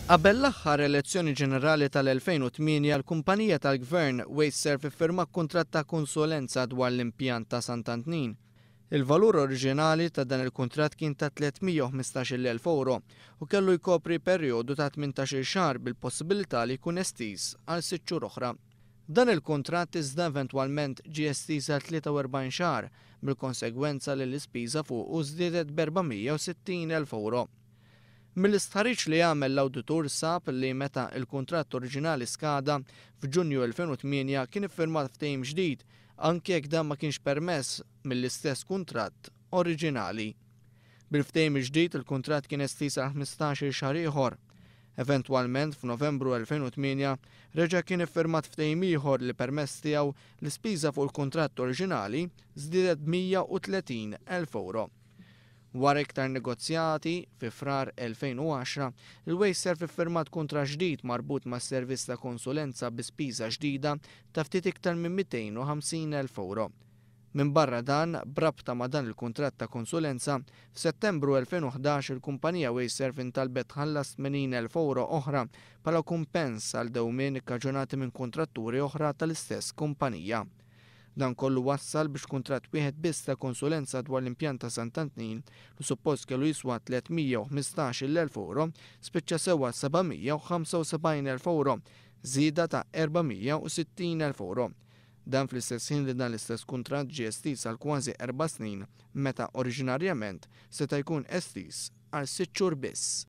Qabel l-aħħar elezzjoni ġenerali tal-2008, l-kumpanija tal-Gvern Wasteserv iffirma kuntratt ta' konsulenza dwar l-impjant ta' Sant'Antnin. Il-valur oriġinali ta' dan il-kuntratt kien ta' 315,000 euro u kellu jkopri perjodu ta' 18 xahar bil-possibilità li jkun estiż għal 6 xhur oħra. Dan il-kuntratt iżda eventwalment ġie estiż għal 43 xahar bil-konsegwenza li l-ispiża fuq żdiedet b'460,000 euro. Mill-istħarriġ li għamel l-awditur sab li meta il-kuntratt oriġinali skada f'Ġunju 2008 kien iffirmat ftehim ġdid anke jekk dan ma kienx permess mill-istess kuntratt oriġinali. Bil-ftehim ġdid il-kuntratt kien estiż għal 15 xahar ieħor. Eventwalment f'Novembru 2008 reġa' kien iffirmat ftehim ieħor li permess tiegħu l-ispiża fuq il-kuntratt oriġinali żdiedet b'130,000 euro. Wara iktar negozjati fi frar 2010, il-Wasteserv iffirmat kuntratt ġdid marbut mas servizz ta' konsulenza bi spiża ġdida ta' ftit iktar minn 250,000 euro. Minn barra dan, brabta ma' dan il-kuntratt ta' konsulenza, f'Settembru 2011 il-kumpanija Wasteserv intalbet ħallas 80,000 euro oħra bħala kumpens għal dewmien ikkaġunati minn kontratturi oħra tal-istess kumpanija. Dan kollu wassal biex kuntratt wieħed biss ta' konsulenza dwar l-impjant ta' Sant'Antnin li suppost kellu jiswa 315,000 euro spiċċa sewwa 775,000 euro, żieda ta' 460,000 euro. Dan fl-istess ħin li dan l-istess kuntratt ġie estiż għal kważi 4 snin meta oriġinarjament seta' jkun estiż għal 6 xhur biss.